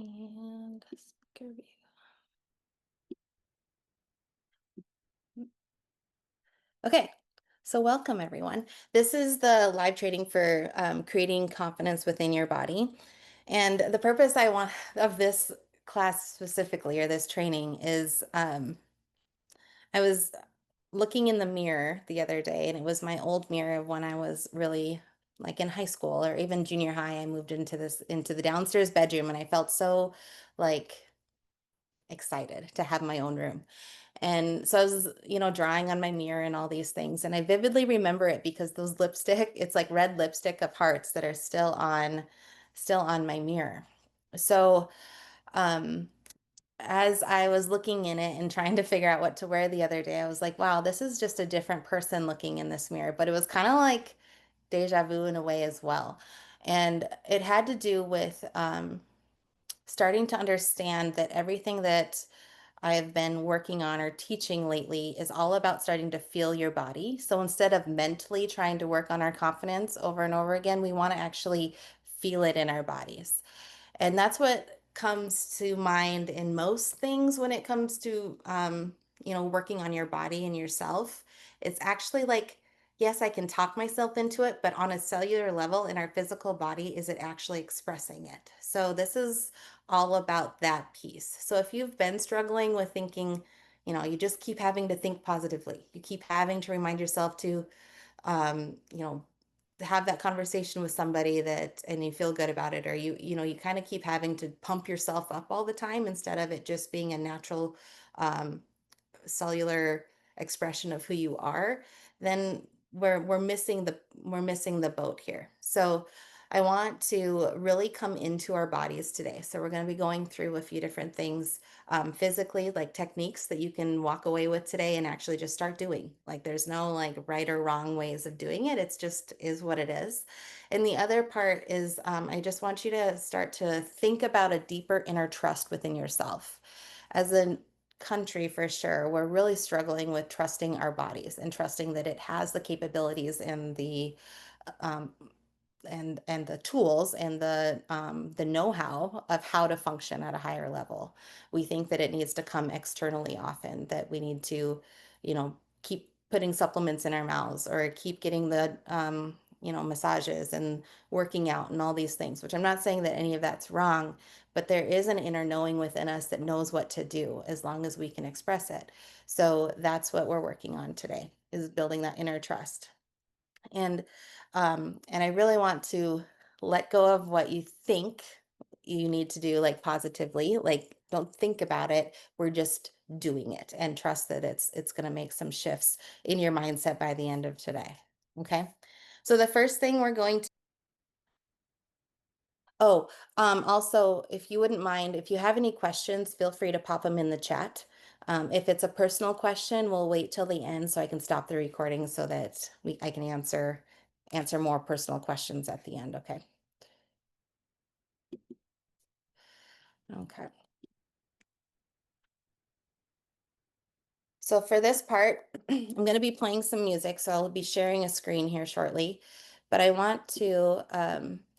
And speaker view. Okay, so welcome everyone. This is the live training for creating confidence within your body. And the purpose I want of this class specifically, or this training, is I was looking in the mirror the other day, and it was my old mirror of when I was really like in high school or even junior high. I moved into the downstairs bedroom, and I felt so like excited to have my own room. And so I was, drawing on my mirror and all these things. And I vividly remember it because those lipstick, it's like red lipstick of hearts that are still on my mirror. So, um, as I was looking in it and trying to figure out what to wear the other day, I was like, wow, this is just a different person looking in this mirror. But it was kind of like deja vu in a way as well. And it had to do with starting to understand that everything that I've been working on or teaching lately is all about starting to feel your body. So instead of mentally trying to work on our confidence over and over again, we want to actually feel it in our bodies. And that's what comes to mind in most things when it comes to, working on your body and yourself. It's actually like, yes, I can talk myself into it, but on a cellular level in our physical body, is it actually expressing it? So this is all about that piece. So if you've been struggling with thinking, you just keep having to think positively, you keep having to remind yourself to, um, you know, have that conversation with somebody that and you feel good about it, or you kind of keep having to pump yourself up all the time instead of it just being a natural um, cellular expression of who you are, then we're missing the boat here. So I want to really come into our bodies today. So we're going to be going through a few different things physically, like techniques that you can walk away with today and actually just start doing. Like there's no like right or wrong ways of doing it. It's just is what it is. And the other part is I just want you to start to think about a deeper inner trust within yourself. As a country, for sure, we're really struggling with trusting our bodies and trusting that it has the capabilities and um, the tools and the know-how of how to function at a higher level. We think that it needs to come externally often, that we need to, keep putting supplements in our mouths or keep getting the massages and working out and all these things, which I'm not saying that any of that's wrong, but there is an inner knowing within us that knows what to do as long as we can express it. So that's what we're working on today, is building that inner trust. And I really want to let go of what you think you need to do, like positively. Like don't think about it. We're just doing it and trust that it's going to make some shifts in your mindset by the end of today. Okay? So the first thing we're going to Oh, also, if you wouldn't mind, if you have any questions, feel free to pop them in the chat. If it's a personal question, we'll wait till the end so I can stop the recording so that I can answer more personal questions at the end. Okay. Okay. So for this part, I'm going to be playing some music, so I'll be sharing a screen here shortly. But I want to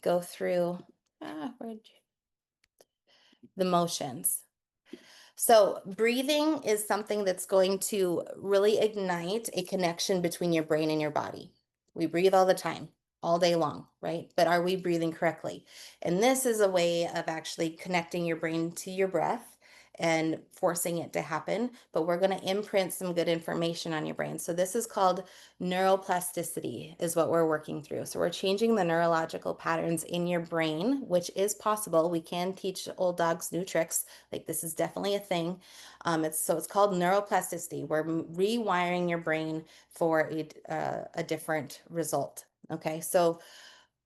go through the motions. So, breathing is something that's going to really ignite a connection between your brain and your body. We breathe all the time, all day long, right? But are we breathing correctly? And this is a way of actually connecting your brain to your breath and forcing it to happen. But we're going to imprint some good information on your brain. So, this is called neuroplasticity, is what we're working through. So, we're changing the neurological patterns in your brain, which is possible. We can teach old dogs new tricks, like this is definitely a thing. It's called neuroplasticity. We're rewiring your brain for a different result. Okay, so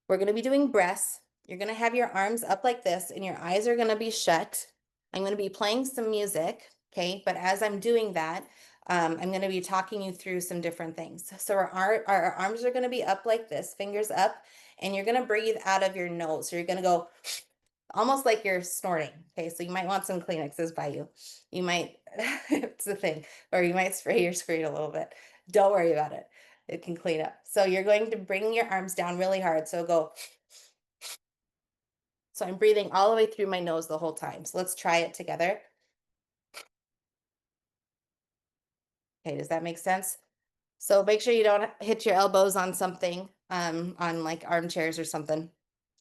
we're going to be doing breaths. You're going to have your arms up like this, and your eyes are going to be shut. I'm going to be playing some music. Okay, but as I'm doing that, I'm going to be talking you through some different things. So our arms are going to be up like this, fingers up, and you're going to breathe out of your nose. So you're going to go almost like you're snorting. Okay, so you might want some Kleenexes by you. You might, it's the thing, or you might spray your screen a little bit. Don't worry about it. It can clean up. So you're going to bring your arms down really hard. So go So I'm breathing all the way through my nose the whole time. So let's try it together. Okay, does that make sense? So make sure you don't hit your elbows on something, on like armchairs or something.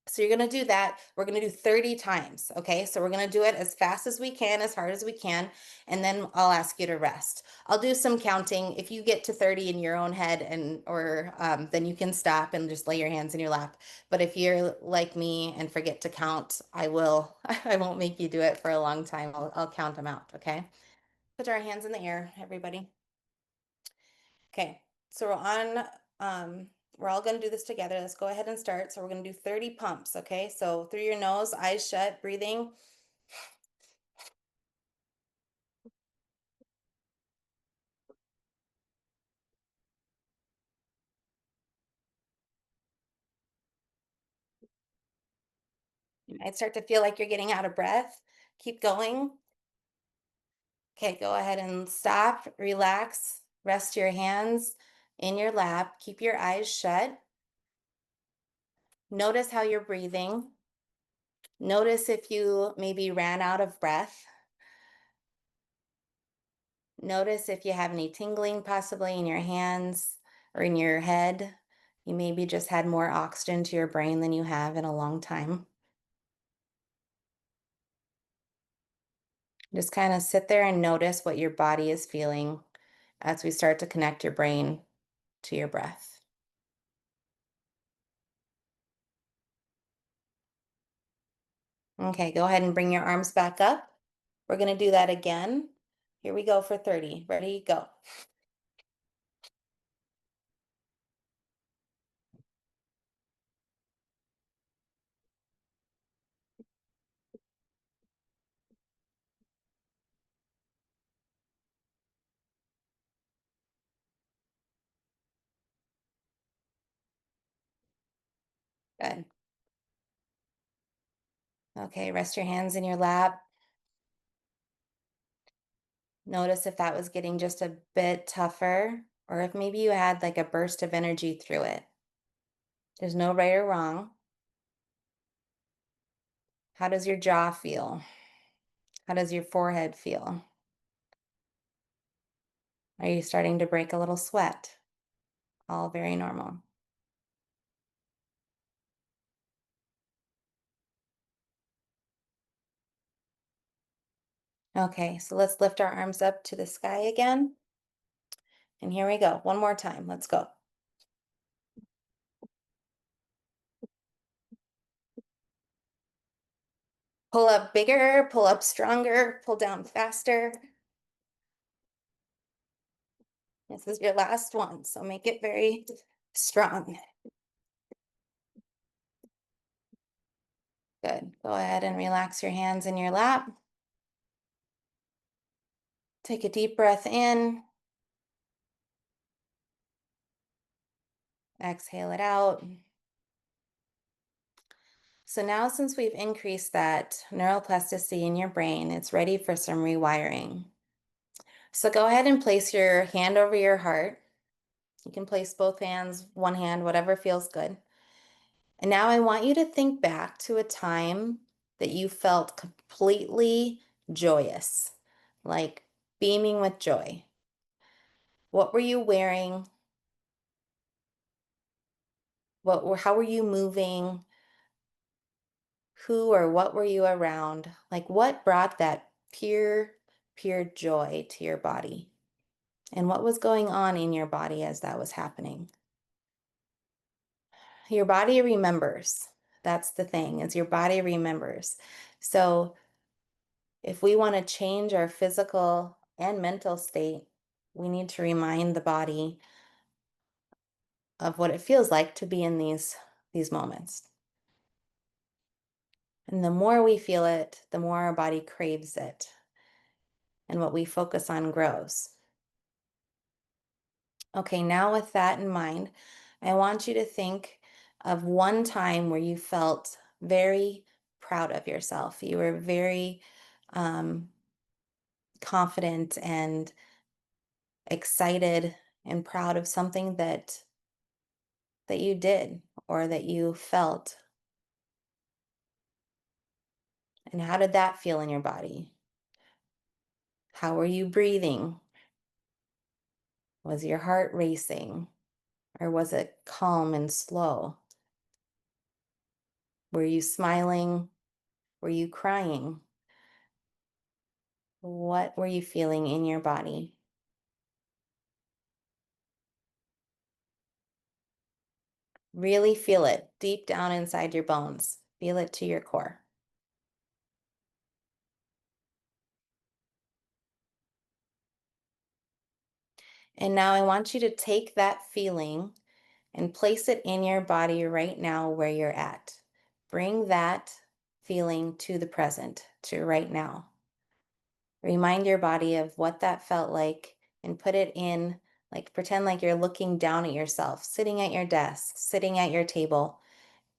So you're gonna do that. We're gonna do 30 times. Okay. So we're gonna do it as fast as we can, as hard as we can, and then I'll ask you to rest. I'll do some counting. If you get to 30 in your own head and or then you can stop and just lay your hands in your lap. But if you're like me and forget to count, I will I won't make you do it for a long time. I'll count them out. Okay. Put our hands in the air, everybody. Okay, so we're all gonna do this together. Let's go ahead and start. So we're gonna do 30 pumps, okay? So through your nose, eyes shut, breathing. You might start to feel like you're getting out of breath. Keep going. Okay, go ahead and stop, relax, rest your hands in your lap. Keep your eyes shut. Notice how you're breathing. Notice if you maybe ran out of breath. Notice if you have any tingling possibly in your hands or in your head. You maybe just had more oxygen to your brain than you have in a long time. Just kind of sit there and notice what your body is feeling as we start to connect your brain to your breath. Okay, go ahead and bring your arms back up. We're going to do that again. Here we go for 30. Ready? Go. Good. Okay, rest your hands in your lap. Notice if that was getting just a bit tougher, or if maybe you had like a burst of energy through it. There's no right or wrong. How does your jaw feel? How does your forehead feel? Are you starting to break a little sweat? All very normal. Okay, so let's lift our arms up to the sky again. And here we go. One more time. Let's go. Pull up bigger, pull up stronger, pull down faster. This is your last one, so make it very strong. Good. Go ahead and relax your hands in your lap. Take a deep breath in. Exhale it out. So now, since we've increased that neuroplasticity in your brain, it's ready for some rewiring. So go ahead and place your hand over your heart. You can place both hands, one hand, whatever feels good. And now I want you to think back to a time that you felt completely joyous, like beaming with joy. What were you wearing? How were you moving? Who or what were you around? Like what brought that pure joy to your body? And what was going on in your body as that was happening? Your body remembers. That's the thing, is your body remembers. So if we want to change our physical and mental state, we need to remind the body of what it feels like to be in these moments. And the more we feel it, the more our body craves it. And what we focus on grows. Okay, now with that in mind, I want you to think of one time where you felt very proud of yourself. You were very um, confident and excited and proud of something that you did or that you felt. And how did that feel in your body? How were you breathing? Was your heart racing or was it calm and slow? Were you smiling? Were you crying? What were you feeling in your body? Really feel it deep down inside your bones. Feel it to your core. And now I want you to take that feeling and place it in your body right now where you're at. Bring that feeling to the present, to right now. Remind your body of what that felt like and put it in, like pretend like you're looking down at yourself, sitting at your desk, sitting at your table,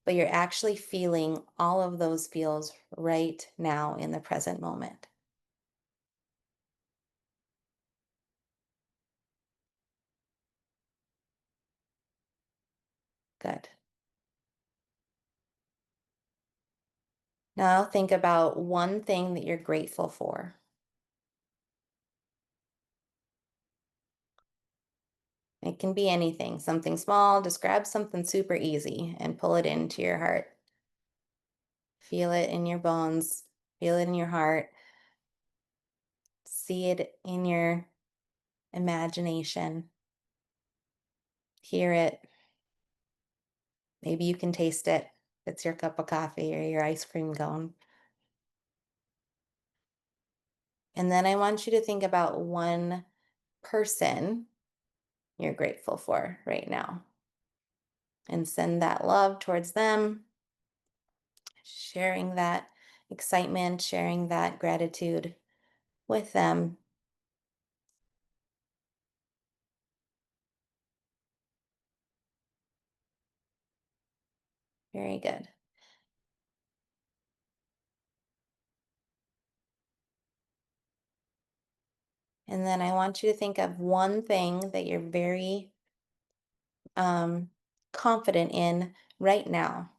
but you're actually feeling all of those feels right now in the present moment. Good. Now think about one thing that you're grateful for. It can be anything, something small. Just grab something super easy and pull it into your heart. Feel it in your bones, feel it in your heart, see it in your imagination, hear it. Maybe you can taste it. It's your cup of coffee or your ice cream cone. And then I want you to think about one person you're grateful for right now and send that love towards them, sharing that excitement, sharing that gratitude with them. Very good. And then I want you to think of one thing that you're very um, confident in right now.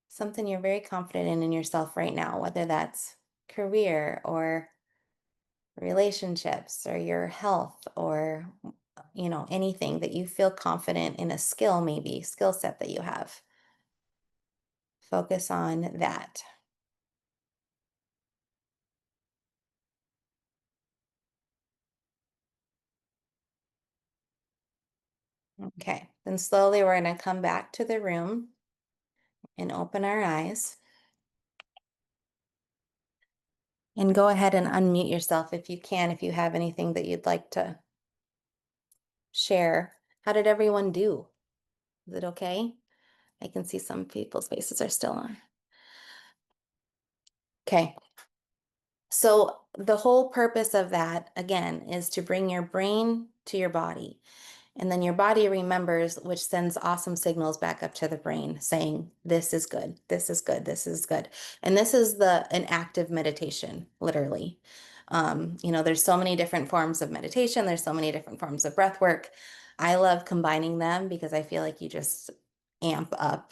Something you're very confident in yourself right now, whether that's career or relationships or your health or anything that you feel confident in, a skill, maybe skill set that you have. Focus on that. Okay, then slowly we're going to come back to the room and open our eyes. And go ahead and unmute yourself if you can, if you have anything that you'd like to share. How did everyone do? Is it okay? I can see some people's faces are still on. Okay. So the whole purpose of that, again, is to bring your brain to your body. And then your body remembers, which sends awesome signals back up to the brain saying, this is good, this is good, this is good. And this is an active meditation, literally. There's so many different forms of meditation, there's so many different forms of breath work. I love combining them because I feel like you just amp up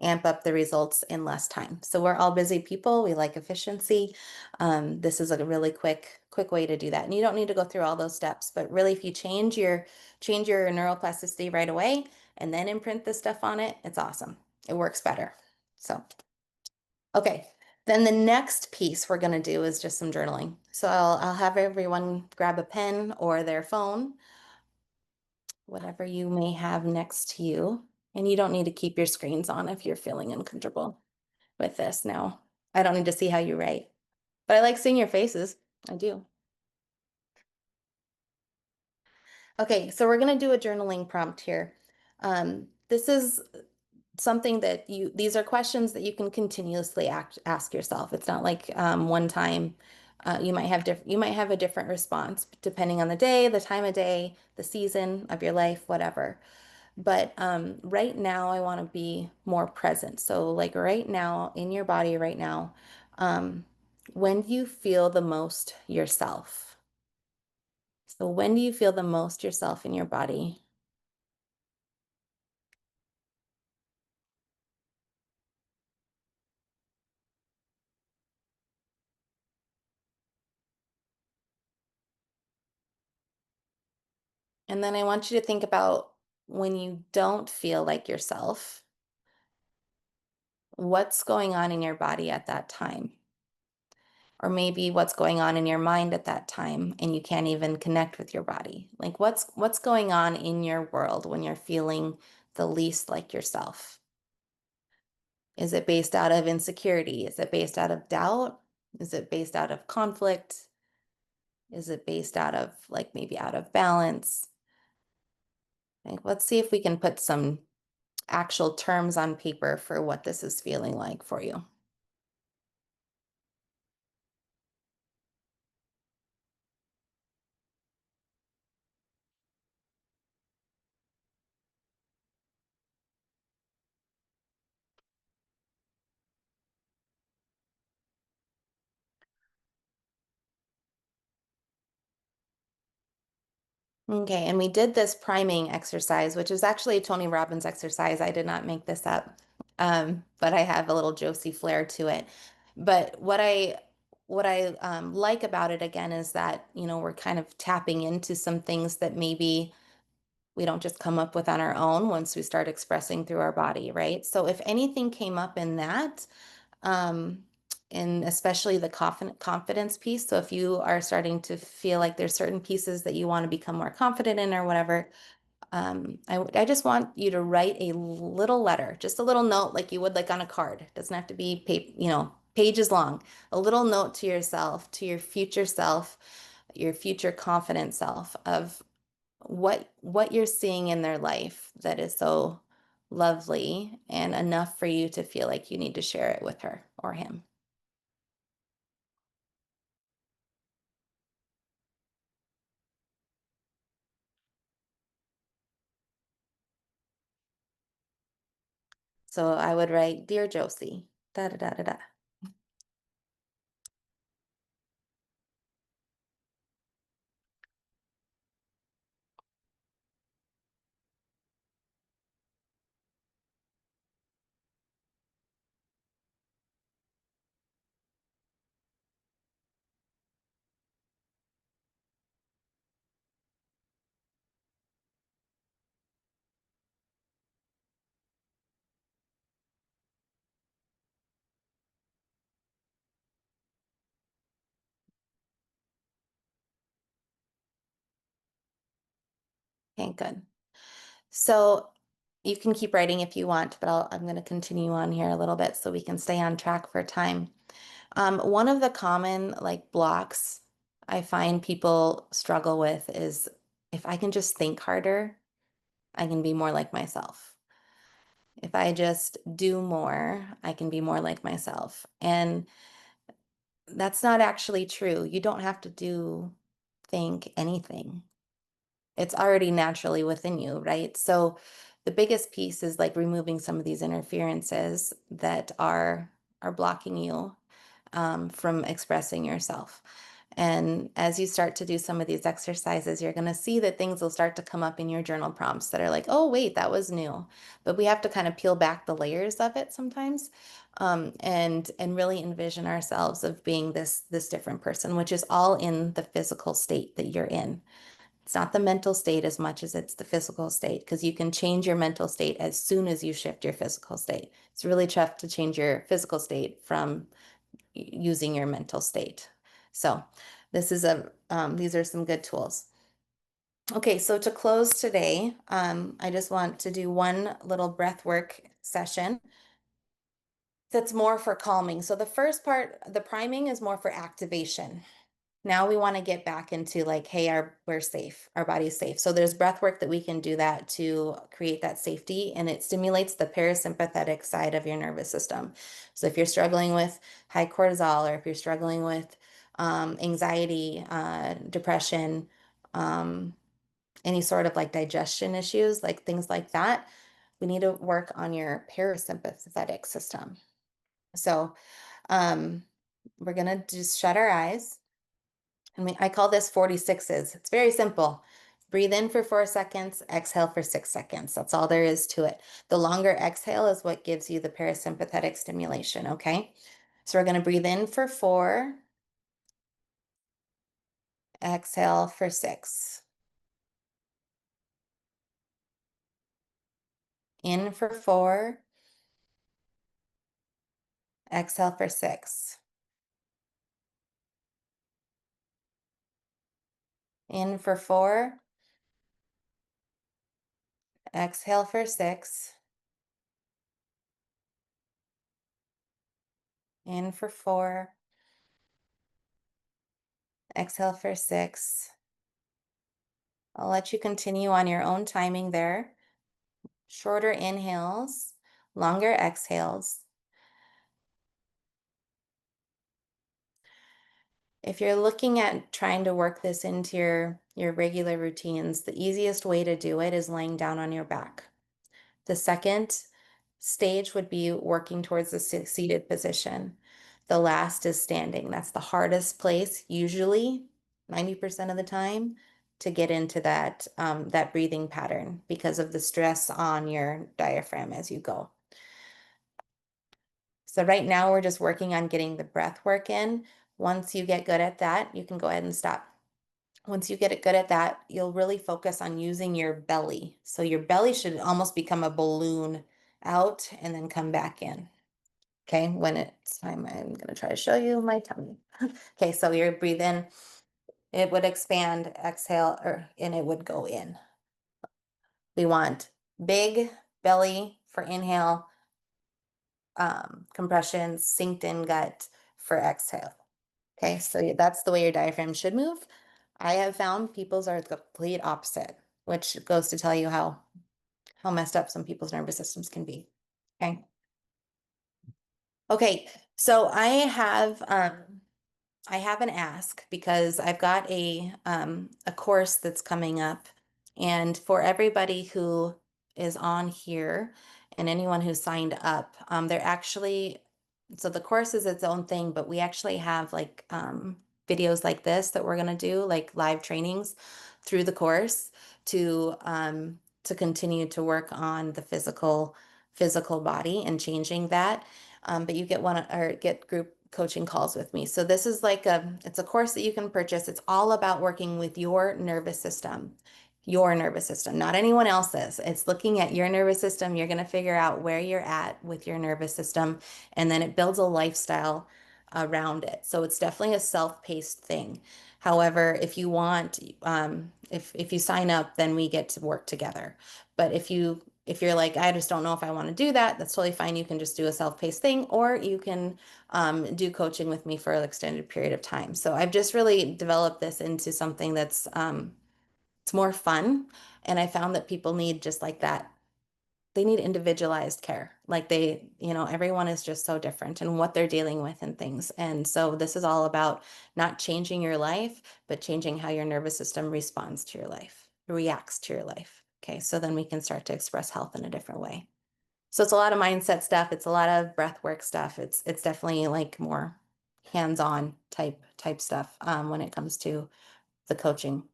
amp up the results in less time. So we're all busy people. We like efficiency. This is a really quick way to do that. And you don't need to go through all those steps, but really if you change your neuroplasticity right away and then imprint this stuff on it, it's awesome. It works better. So, okay. Then the next piece we're going to do is just some journaling. So I'll have everyone grab a pen or their phone, whatever you may have next to you. And you don't need to keep your screens on if you're feeling uncomfortable with this. No, I don't need to see how you write, but I like seeing your faces. I do. Okay, so we're going to do a journaling prompt here. This is something that these are questions that you can continuously ask yourself. It's not like one time you might have a different response depending on the day, the time of day, the season of your life, whatever. But right now, I want to be more present. So, like right now, in your body, right now, um, when do you feel the most yourself? So, when do you feel the most yourself in your body? And then I want you to think about when you don't feel like yourself, what's going on in your body at that time? Or maybe what's going on in your mind at that time and you can't even connect with your body. Like what's going on in your world when you're feeling the least like yourself? Is it based out of insecurity? Is it based out of doubt? Is it based out of conflict? Is it based out of like maybe out of balance? Like, let's see if we can put some actual terms on paper for what this is feeling like for you. Okay, and we did this priming exercise, which is actually a Tony Robbins exercise. I did not make this up, but I have a little Josie flair to it. But what I like about it again is that, we're kind of tapping into some things that maybe we don't just come up with on our own once we start expressing through our body, right? So if anything came up in that, um, and especially the confidence piece. So if you are starting to feel like there's certain pieces that you want to become more confident in or whatever, I just want you to write a little letter, just a little note like you would like on a card. It doesn't have to be pages long. A little note to yourself, to your future self, your future confident self of what you're seeing in their life that is so lovely and enough for you to feel like you need to share it with her or him. So I would write, Dear Josie, da da da da da. Okay, good. So you can keep writing if you want, but I'm going to continue on here a little bit so we can stay on track for time. One of the common like blocks I find people struggle with is if I can just think harder, I can be more like myself. If I just do more, I can be more like myself. And that's not actually true. You don't have to think anything. It's already naturally within you, right? So the biggest piece is like removing some of these interferences that are blocking you from expressing yourself. And as you start to do some of these exercises, you're going to see that things will start to come up in your journal prompts that are like, oh, wait, that was new. But we have to kind of peel back the layers of it sometimes, and really envision ourselves of being this different person, which is all in the physical state that you're in. It's not the mental state as much as it's the physical state, because you can change your mental state as soon as you shift your physical state. It's really tough to change your physical state from using your mental state. So these are some good tools. Okay, so to close today, I just want to do one little breath work session that's more for calming. So the first part, the priming, is more for activation. Now we want to get back into like, hey, we're safe, our body's safe. So there's breath work that we can do that to create that safety, and it stimulates the parasympathetic side of your nervous system. So if you're struggling with high cortisol, or if you're struggling with anxiety, depression, um, any sort of like digestion issues, like things like that, we need to work on your parasympathetic system. So um, we're gonna just shut our eyes. I call this 46s. It's very simple. Breathe in for 4 seconds, exhale for 6 seconds. That's all there is to it. The longer exhale is what gives you the parasympathetic stimulation, okay? So we're going to breathe in for 4, exhale for 6. In for 4, exhale for 6. In for 4, exhale for 6. In for 4, exhale for 6. I'll let you continue on your own timing there. Shorter inhales, longer exhales. If you're looking at trying to work this into your regular routines, the easiest way to do it is laying down on your back. The second stage would be working towards the seated position. The last is standing. That's the hardest place, usually 90% of the time, to get into that breathing pattern because of the stress on your diaphragm as you go. So right now we're just working on getting the breath work in. Once you get good at that, you can go ahead and stop. Once you get it good at that, you'll really focus on using your belly. So your belly should almost become a balloon out and then come back in. Okay, when it's time, I'm gonna try to show you my tummy. Okay, so you breathe in, it would expand, exhale, and it would go in. We want big belly for inhale, compression, synced in gut for exhale. Okay, so that's the way your diaphragm should move. I have found people's are the complete opposite, which goes to tell you how messed up some people's nervous systems can be. Okay. Okay, so I have an ask because I've got a course that's coming up, and for everybody who is on here and anyone who signed up, they're actually so the course is its own thing, but we actually have like videos like this that we're gonna do, like live trainings through the course to continue to work on the physical body and changing that. But you get one or get group coaching calls with me. So this is like it's a course that you can purchase. It's all about working with your nervous system, not anyone else's. It's looking at your nervous system. You're going to figure out where you're at with your nervous system, and then it builds a lifestyle around it. So it's definitely a self-paced thing. However, if you want, if you sign up, then we get to work together. But if you're like, I just don't know if I want to do that, that's totally fine. You can just do a self-paced thing, or you can do coaching with me for an extended period of time. So I've just really developed this into something that's it's more fun. And I found that people need just like that. They need individualized care. Like everyone is just so different and what they're dealing with and things. And so this is all about not changing your life, but changing how your nervous system responds to your life, reacts to your life. Okay, so then we can start to express health in a different way. So it's a lot of mindset stuff. It's a lot of breath work stuff. It's definitely like more hands-on type stuff when it comes to the coaching.